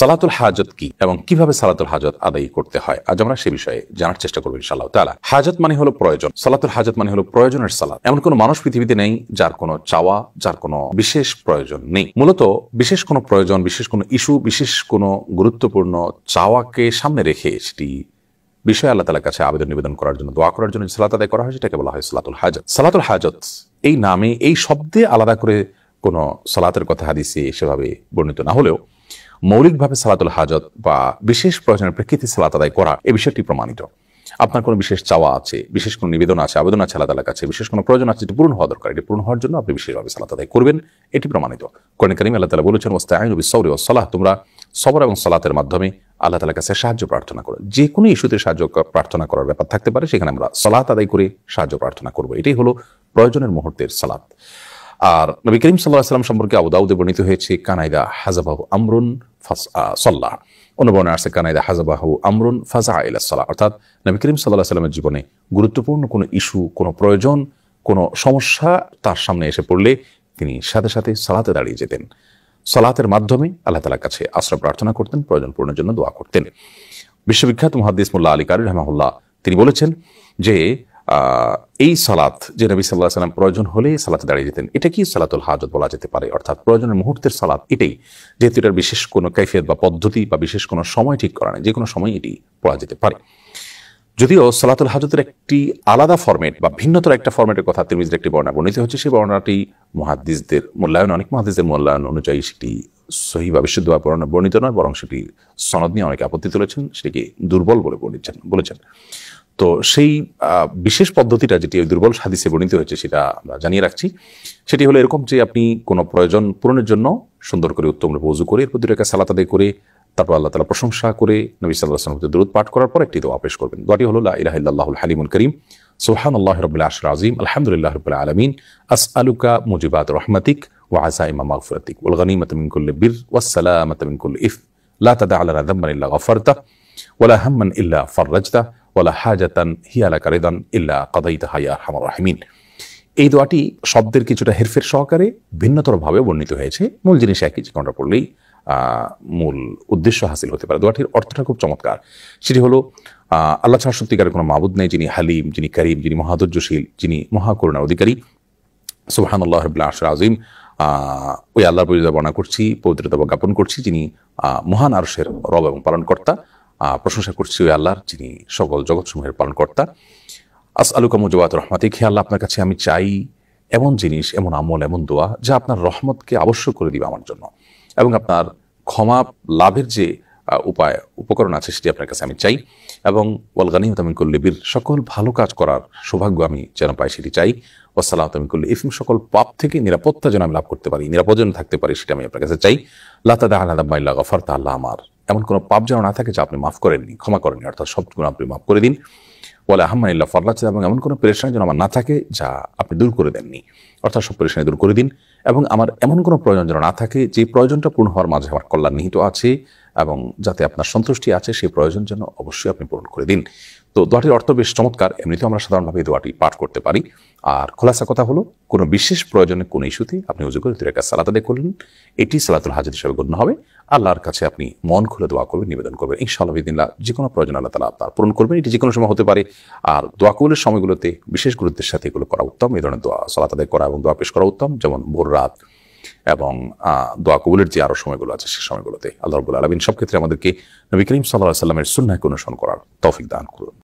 সালাতুল হাজত কি এবং কিভাবে সালাতুল হাজত আদায় করতে হয়, আজ আমরা সে বিষয়ে জানার চেষ্টা করবো ইনশাআল্লাহ তাআলা। হাজত মানে হলো প্রয়োজন, সালাতুল হাজত মানে হলো প্রয়োজনের সালাত। এমন কোনো মানুষ পৃথিবীতে নেই যার কোনো চাওয়া, যার কোনো বিশেষ প্রয়োজন নেই। মূলত বিশেষ কোনো প্রয়োজন, বিশেষ কোনো ইস্যু, বিশেষ কোনো গুরুত্বপূর্ণ চাওয়াকে সামনে রেখে সেটি বিষয়ে আল্লাহ তাআলার কাছে আবেদন নিবেদন করার জন্য, দোয়া করার জন্য সালাত আদায় করা হয়, সেটাকে বলা হয় সালাতুল হাজত। সালাতুল হাজত এই নামে, এই শব্দে আলাদা করে কোনো সালাতের কথা হাদিসে সেভাবে বর্ণিত না হলেও মৌলিকভাবে সালাতুল হাজত বা বিশেষ প্রয়োজনের প্রেক্ষিতে সালাত আদায় করা এই বিষয়টি প্রমাণিত। আপনার কোনো বিশেষ চাওয়া আছে, বিশেষ কোনো নিবেদন আছে, আবেদন আছে আল্লাহ তাআলার কাছে, বিশেষ কোনো প্রয়োজন আছে যেটি পূরণ হওয়া দরকার, এটি পূরণ হওয়ার জন্য আপনি বিশেষভাবে সালাত আদায় করবেন, এটি প্রমাণিত। কোরআনে কারীমে আল্লাহ তাআলা বলেছেন, ওয়াস্তাঈনু বিস-সাবরি ওয়াস-সালাহ, তোমরা সবর এবং সালাতের মাধ্যমে আল্লাহ তাআলার কাছে সাহায্য প্রার্থনা করো। যে কোনো ইস্যুতে সাহায্য প্রার্থনা করার ব্যাপার থাকতে পারে, সেখানে আমরা সালাত আদায় করে সাহায্য প্রার্থনা করব। এটাই হলো প্রয়োজনের মুহূর্তের সালাত। আর নবী করিম সাল্লাল্লাহু আলাইহি ওয়াসাল্লাম সম্পর্কে আবু দাউদে বর্ণিত হয়েছে, কানাইদা হাজাবাহু আমরুন সাল্লাহ, অনুবর্ণে আসছে কানাইদা হাজাবাহু আমরুন ফাজা ইলা সালাহ, অর্থাৎ নবী করিম সাল্লাল্লাহু আলাইহি ওয়াসাল্লামের জীবনে গুরুত্বপূর্ণ কোনো ইস্যু, কোনো প্রয়োজন, কোনো সমস্যা তার সামনে এসে পড়লে তিনি সাথে সাথে সালাতে দাঁড়িয়ে যেতেন। সালাতের মাধ্যমে আল্লাহ তাআলার কাছে আশ্রয় প্রার্থনা করতেন, প্রয়োজন পূরণের জন্য দোয়া করতেন। বিশ্ববিখ্যাত মুহাদ্দিস মুল্লাহ আলী কারি রাহিমাহুল্লাহ তিনি বলেছেন যে এই সালাত যে নবী সাল্লাল্লাহু আলাইহি ওয়াসাল্লাম প্রয়োজন হলে সালাতে দাঁড়িয়ে যেতেন, এটা কি সালাতুল হাজত বলা যেতে পারে, অর্থাৎ প্রয়োজনের মুহূর্তের সালাত এটাই। যেহেতু এটার বিশেষ কোনো কাইফিয়ত বা পদ্ধতি বা বিশেষ কোনো সময় ঠিক করা নেই, যে কোনো সময় এটি পড়া যেতে পারে। যদিও সালাতুল হাজতের একটি আলাদা ফরম্যাট বা ভিন্নতর একটা ফরম্যাটের কথা তিরমিজির একটি বর্ণনা বর্ণিত হচ্ছে, সেই বর্ণনাটি মুহাদ্দিসদের মূল্যায়ন, অনেক মুহাদ্দিসদের মূল্যায়ন অনুযায়ী সেটি সহিহ বা বিশুদ্ধভাবে বর্ণিত নয়, বরং সেটি সনদ নিয়ে অনেকে আপত্তি তুলেছেন, সেটিকে দুর্বল বলে বলেছেন। তো সেই বিশেষ পদ্ধতিটা যেটি দুর্বল হাদিসে বর্ণিত হয়েছে সেটা আমরা জানিয়ে রাখছি। সেটি হলো এরকম যে আপনি কোনো প্রয়োজন পূরণের জন্য সুন্দর করে উত্তম রূপে ওযু করে এরপর 2 রাকাত সালাত আদায় করে তারপর আল্লাহ তাআলা প্রশংসা করে নবী সাল্লাল্লাহু আলাইহি ওয়াসাল্লামের দরুদ পাঠ করার পর একটি দোয়া পেশ করবেন। দোয়াটি হলো লা ইলাহা ইল্লাল্লাহুল হালিমুল কারীম, সুবহানাল্লাহি রাব্বিল আরশিল আযীম, আলহামদুলিল্লাহি রাব্বিল আলামিন, আসআলুকা মুজিবাত রাহমাতিক ওয়া আযাইমা মাগফিরাতিক ওয়াল গনিমাতা মিন কুল্লি বির ওয়াস সালামাতা মিন কুল্লি ইফ লা তাদা লানা যামবান ইল্লা গফারতা ওয়ালা হাম্মান ইল্লা ফাররাজতা ওয়ালা হাজাতান হিয়া লাকা রিদান ইল্লা কাদাইতাহা ইয়া আরহামার রাহিমিন। এই দোয়াটি শব্দের কিছুটা হেরফের সহকারে ভিন্নতরভাবে বর্ণিত হয়েছে, মূল জিনিস একই, যে কোনটা পড়লেই মূল উদ্দেশ্য হাসিল হতে পারে। দোয়াটির অর্থটা খুব চমৎকার। সেটি হলো আল্লাহ ছাড়া সত্যিকারের কোনো মাবুদ নেই, যিনি হালিম, যিনি করিম, যিনি মহাধৈর্যশীল, যিনি মহাকরুণার অধিকারী। সুবহানাল্লাহি রাব্বিল আরশিল আযীম, ওই আল্লাহর পরিচয় বর্ণনা করছি, পবিত্রতা জ্ঞাপন করছি, যিনি মহান আরশের রব এবং পালনকর্তা। প্রশংসা করছি ওই আল্লাহর, যিনি সকল জগৎসমূহের পালনকর্তা। আসআলুকা মুজিবাত রাহমাতিক, হে আল্লাহ আপনার কাছে আমি চাই এমন জিনিস, এমন আমল, এমন দোয়া যা আপনার রহমতকে আবশ্যক করে দিবে আমার জন্য, এবং আপনার ক্ষমা লাভের যে উপকরণ আছে সেটি আপনার কাছে আমি চাই, এবং ওয়াল গনিমাতা মিন কুল্লি বির, সকল ভালো কাজ করার সৌভাগ্য আমি যেন পাই সেটি চাই, ওয়াস সালামাতা মিন কুল্লি ইসম, সকল পাপ থেকে নিরাপত্তা যেন আমি লাভ করতে পারি, নিরাপদ যেন থাকতে পারি, সেটা আমি আপনার কাছে চাই। লা তাদা লানা যামবান ইল্লা গফারতা, আল্লাহ আমার এমন কোনো পাপ যেন না থাকে যা আপনি মাফ করেননি, ক্ষমা করেননি, অর্থাৎ সবগুলো আপনি মাফ করে দিন। ওয়ালা হাম্মান ইল্লা ফাররাজতা, এবং এমন কোনো পেরেশানি যেন আমার না থাকে যা আপনি দূর করে দেননি, অর্থাৎ সব পেরেশানি দূর করে দিন। এবং আমার এমন কোনো প্রয়োজন যেন না থাকে যে প্রয়োজনটা পূর্ণ হওয়ার মাঝে আমার কল্যাণ নিহিত আছে, এবং যাতে আপনার সন্তুষ্টি আছে সেই প্রয়োজন যেন অবশ্যই আপনি পূরণ করে দিন। তো দোয়াটির অর্থ বেশ চমৎকার, এমনিতেও আমরা সাধারণভাবে এই দোয়াটি পাঠ করতে পারি। আর খোলাসা কথা হলো, কোনো বিশেষ প্রয়োজনে কোনো ইস্যুতে আপনি ওযু করে 2 রাকাত সালাত আদায় করলেন, এটি সালাতুল হাজত হিসেবে গণ্য হবে। আল্লাহর কাছে আপনি মন খুলে দোয়া করবেন, নিবেদন করবেন, ইনশাআল্লাহ বিদিনিল্লাহ যে কোনো প্রয়োজন আল্লাহ তাআলা আপনার পূরণ করবেন। এটি যে কোনো সময় হতে পারে। আর দোয়া কবুলের সময়গুলোতে বিশেষ গুরুত্বের সাথে এগুলো করা উত্তম, এই ধরনের দোয়া সালাত আদায় করা এবং দোয়া পেশ করা উত্তম, যেমন ভোর রাত এবং দোয়া কবুলের যে আরো সময়গুলো আছে সেই সময়গুলোতে। আল্লাহ রাব্বুল আলামিন সব ক্ষেত্রে আমাদেরকে নবী করিম সাল্লাল্লাহু আলাইহি ওয়াসাল্লামের সুন্নাহকে অনুসরণ করার তৌফিক দান করুন।